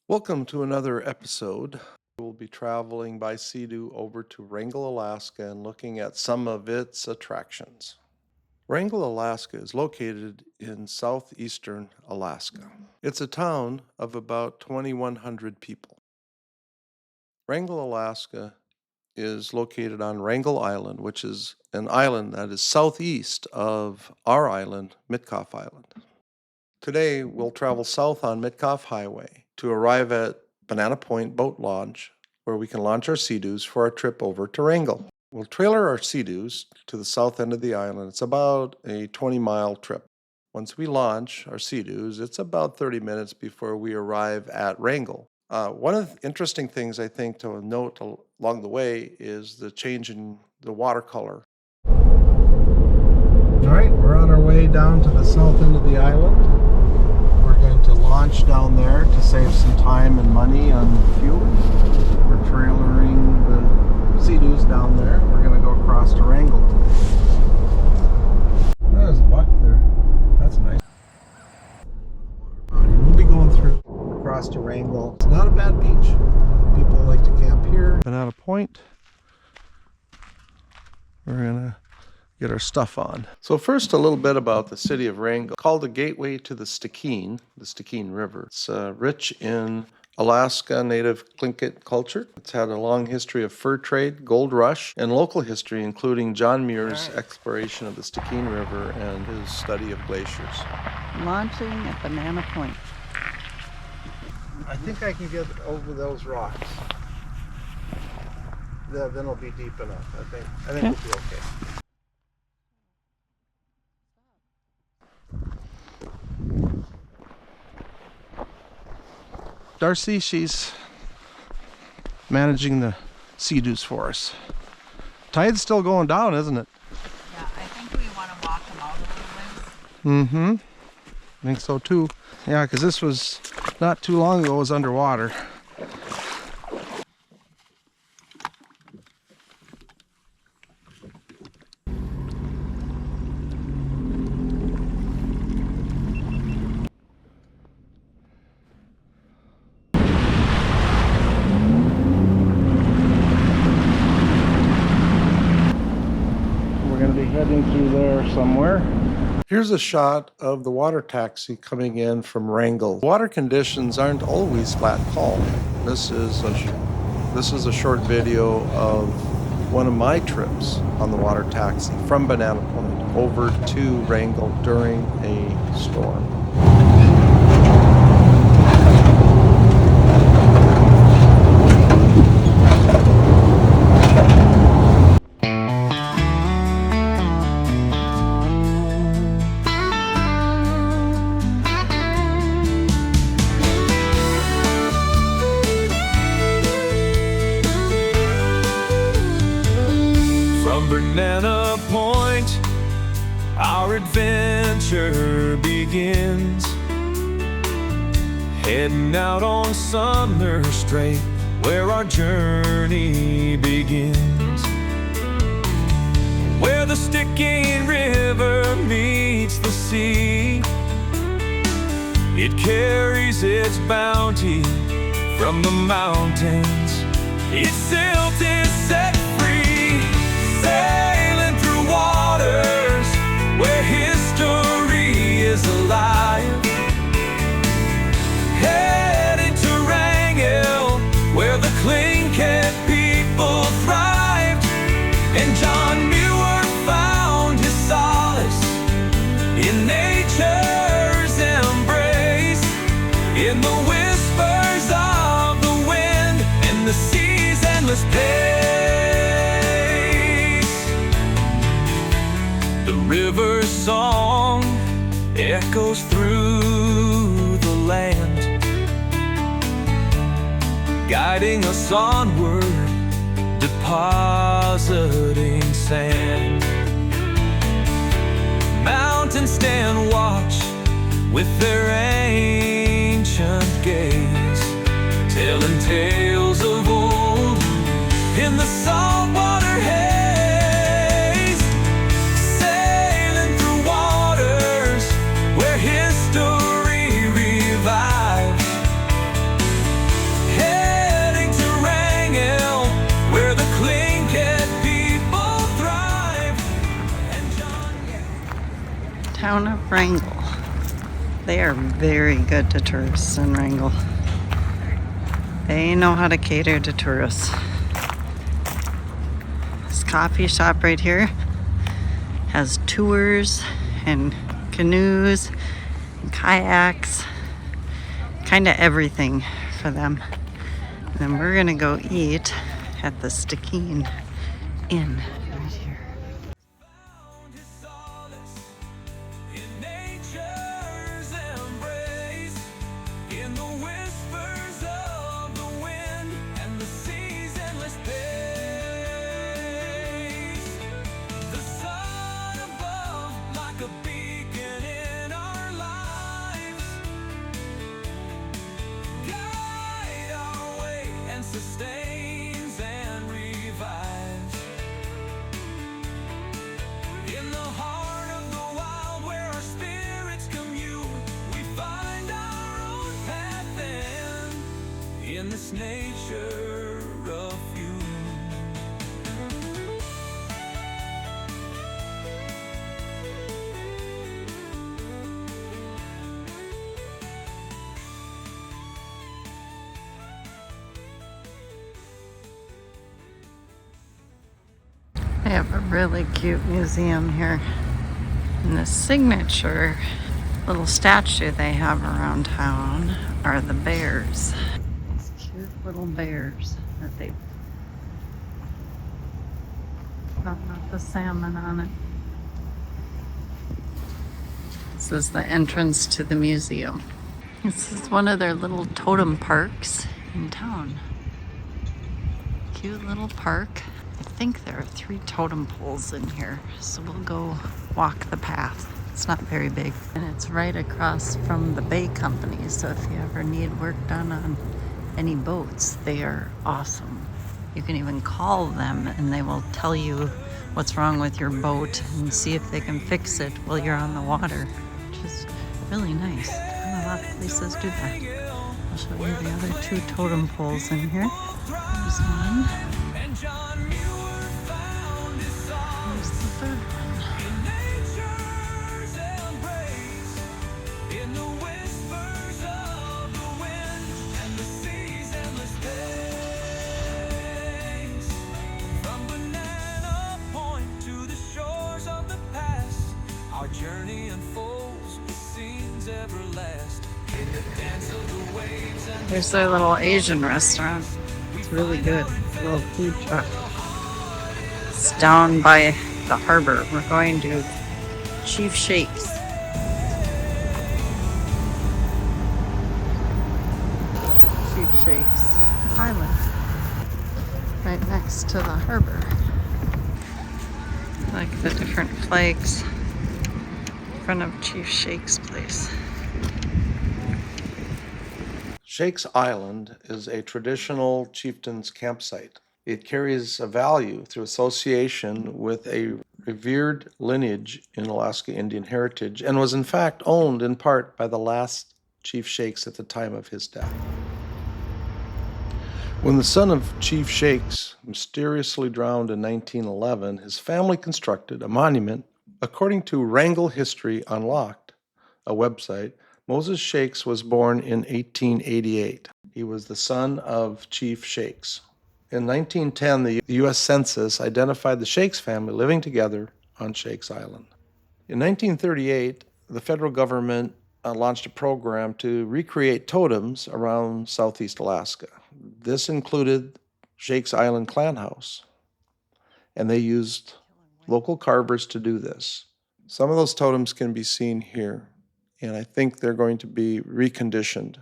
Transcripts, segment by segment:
Welcome to another episode. We'll be traveling by Sea-Doo over to Wrangell, Alaska, and looking at some of its attractions. Wrangell, Alaska is located in southeastern Alaska. It's a town of about 2,100 people. Wrangell, Alaska is located on Wrangell Island, which is an island that is southeast of our island, Mitkof Island. Today, we'll travel south on Mitkof Highway to arrive at Banana Point Boat Launch, where we can launch our Sea-Doos for our trip over to Wrangell. We'll trailer our Sea-Doos to the south end of the island. It's about a 20-mile trip. Once we launch our Sea-Doos, it's about 30 minutes before we arrive at Wrangell. One of the interesting things I think to note along the way is the change in the watercolor. All right, we're on our way down to the south end of the island. We're going to launch down there to save some time and money on fuel. We're trailering the Sea-Doos down there. We're going to go across to Wrangell today. There's a buck there. That's nice. We'll be going through across to Wrangell. It's not a bad beach. People like to camp here. Banana Point. We're going to get our stuff on. So first, a little bit about the city of Wrangell. Called the gateway to the Stikine River. It's rich in Alaska native Tlingit culture. It's had a long history of fur trade, gold rush, and local history, including John Muir's exploration of the Stikine River and his study of glaciers. Launching at Banana Point. I think I can get over those rocks. Then it'll be deep enough. I think we'll be okay. Darcy, she's managing the Sea-Doos for us. Tide's still going down, isn't it? Yeah, I think we want to walk them out a little bit. I think so too. Yeah, because this was not too long ago, it was underwater. Heading through there somewhere. Here's a shot of the water taxi coming in from Wrangell. Water conditions aren't always flat calm. This is a short video of one of my trips on the water taxi from Banana Point over to Wrangell during a storm. Banana Point, our adventure begins. Heading out on Summer Strait, where our journey begins. Where the Stikine River meets the sea, it carries its bounty from the mountains. Its silt is set free, sailing through waters where history is alive. Heading to Wrangell, where the Tlingit people thrived, and John Muir found his solace in nature's embrace, in the whispers of the wind and the sea's endless pace. River's song echoes through the land, guiding us onward, depositing sand. Mountains stand watch with their ancient gaze, telling tales of old in the saltwater haze. Town of Wrangell. They are very good to tourists in Wrangell. They know how to cater to tourists. This coffee shop right here has tours and canoes and kayaks, kind of everything for them. And then we're gonna go eat at the Stikine Inn right here. Found his solace in nature's embrace, in the whispers of the wind and the sea's endless pace. The sun above, like a beacon in our lives, guide our way and sustains and revives. In the heart of the wild where our spirits commune, we find our own path then, in this nature of you. They have a really cute museum here. And the signature little statue they have around town are the bears. These cute little bears that they got the salmon on it. This is the entrance to the museum. This is one of their little totem parks in town. Cute little park. I think there are 3 totem poles in here, so we'll go walk the path. It's not very big, and it's right across from the Bay Company, so if you ever need work done on any boats, they are awesome. You can even call them and they will tell you what's wrong with your boat and see if they can fix it while you're on the water, which is really nice. Not a lot of places do that. I'll show you the other 2 totem poles in here. There's one. And John Muir found his solace There's the third one. in nature's embrace, in the whispers of the wind and the sea's endless pace. From Banana Point to the shores of the past, our journey unfolds with scenes everlasting. In the dance of the waves and There's their little Asian restaurant. It's really good. A little food truck. It's down by the harbor. We're going to Chief Shakes. Chief Shakes Island. Right next to the harbor. I like the different flags in front of Chief Shakes' place. Shakes Island is a traditional chieftain's campsite. It carries a value through association with a revered lineage in Alaska Indian heritage and was in fact owned in part by the last Chief Shakes at the time of his death. When the son of Chief Shakes mysteriously drowned in 1911, his family constructed a monument. According to Wrangell History Unlocked, a website, Moses Shakes was born in 1888. He was the son of Chief Shakes. In 1910, the U.S. Census identified the Shakes family living together on Shakes Island. In 1938, the federal government launched a program to recreate totems around southeast Alaska. This included Shakes Island Clan House, and they used local carvers to do this. Some of those totems can be seen here, and I think they're going to be reconditioned.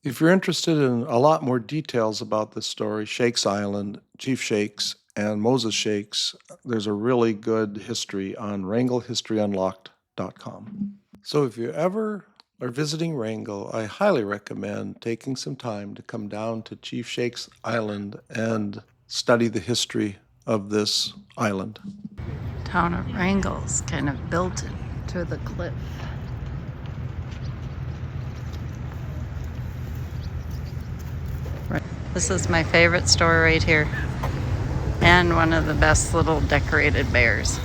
If you're interested in a lot more details about this story, Shakes Island, Chief Shakes, and Moses Shakes, there's a really good history on wrangellhistoryunlocked.com. So if you ever are visiting Wrangell, I highly recommend taking some time to come down to Chief Shakes Island and study the history of this island. Town of Wrangell's kind of built into the cliff. Right. This is my favorite store right here, and one of the best little decorated bears.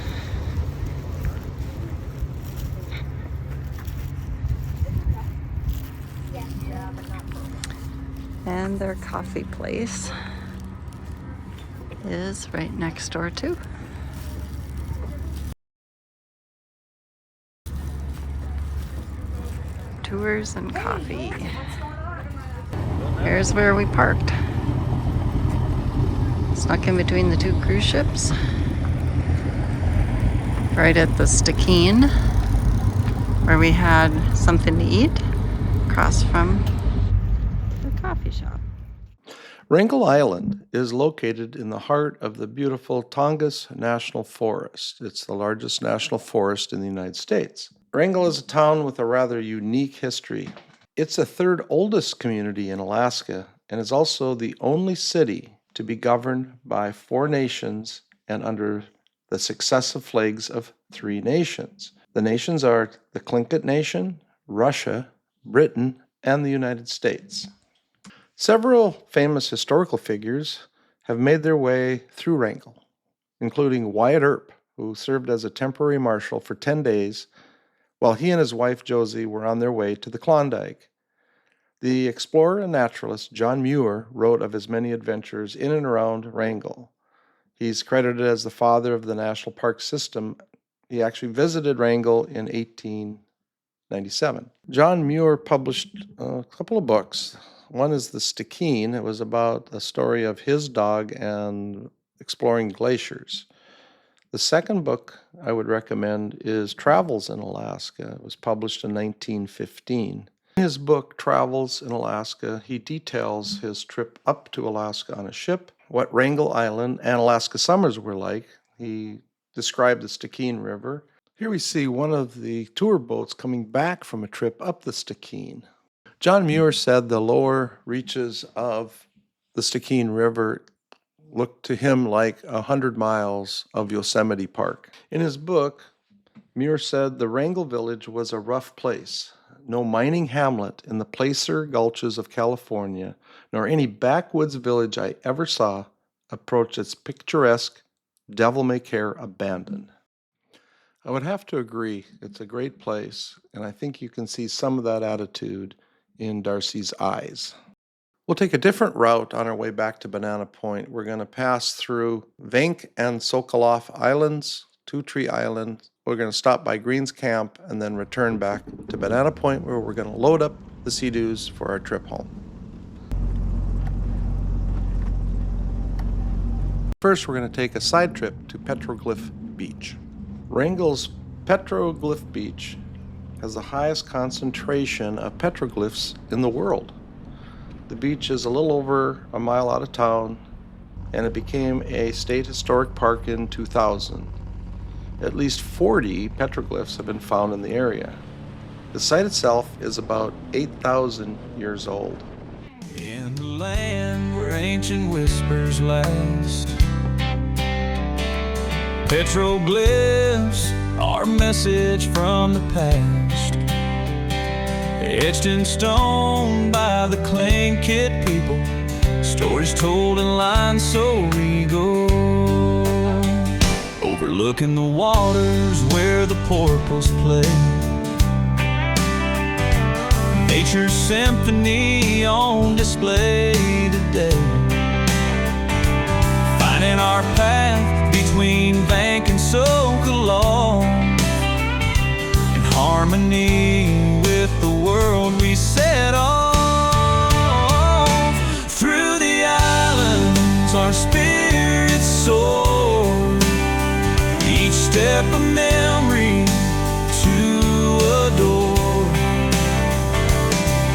And their coffee place is right next door too. Tours and coffee. Here's where we parked. Snuck in between the two cruise ships. Right at the Stikine, where we had something to eat across from the coffee shop. Wrangell Island is located in the heart of the beautiful Tongass National Forest. It's the largest national forest in the United States. Wrangell is a town with a rather unique history. It's the third oldest community in Alaska and is also the only city to be governed by 4 nations and under the successive flags of 3 nations. The nations are the Tlingit Nation, Russia, Britain, and the United States. Several famous historical figures have made their way through Wrangell, including Wyatt Earp, who served as a temporary marshal for 10 days while he and his wife Josie were on their way to the Klondike. The explorer and naturalist John Muir wrote of his many adventures in and around Wrangell. He's credited as the father of the national park system. He actually visited Wrangell in 1897. John Muir published a couple of books. One is The Stikine. It was about the story of his dog and exploring glaciers. The second book I would recommend is Travels in Alaska. It was published in 1915. In his book, Travels in Alaska, he details his trip up to Alaska on a ship, what Wrangell Island and Alaska summers were like. He described the Stikine River. Here we see one of the tour boats coming back from a trip up the Stikine. John Muir said the lower reaches of the Stikine River looked to him like 100 miles of Yosemite Park. In his book, Muir said the Wrangell village was a rough place. No mining hamlet in the placer gulches of California, nor any backwoods village I ever saw, approached its picturesque, devil-may-care abandon. I would have to agree, it's a great place, and I think you can see some of that attitude in Darcy's eyes. We'll take a different route on our way back to Banana Point. We're going to pass through Vank and Sokolof Islands, Two Tree Island. We're going to stop by Green's Camp and then return back to Banana Point, where we're going to load up the Sea-Doos for our trip home. First, we're going to take a side trip to Petroglyph Beach. Wrangell's Petroglyph Beach has the highest concentration of petroglyphs in the world. The beach is a little over a mile out of town, and it became a state historic park in 2000. At least 40 petroglyphs have been found in the area. The site itself is about 8,000 years old. In the land where ancient whispers last, petroglyphs are a message from the past, etched in stone by the Tlingit people, stories told in lines so regal, overlooking the waters where the porpoise play, nature's symphony on display today, finding our path between Vank and Sokolof, in harmony with the world we set off. Through the islands our spirits soar, each step a memory to adore.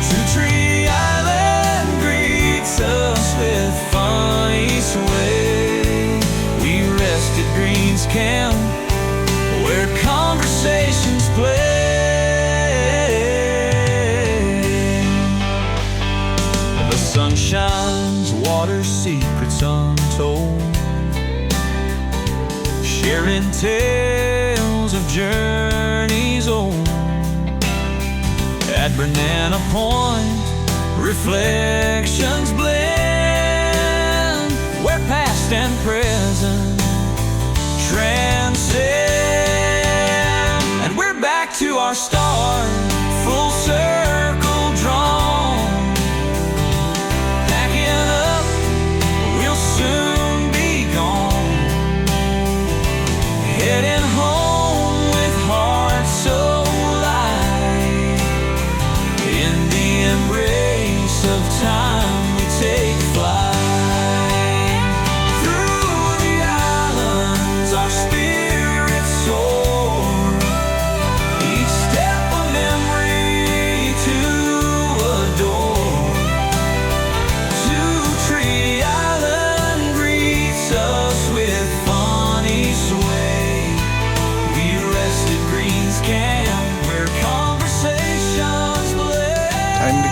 Two Tree Island greets us with funny sway. We rest at Green's Camp, where conversations play. The sun shines, water's secrets untold, sharing tales of journeys old. At Banana Point, reflections blend, where past and present transcend. And we're back to our start, full circle drawn,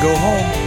go home.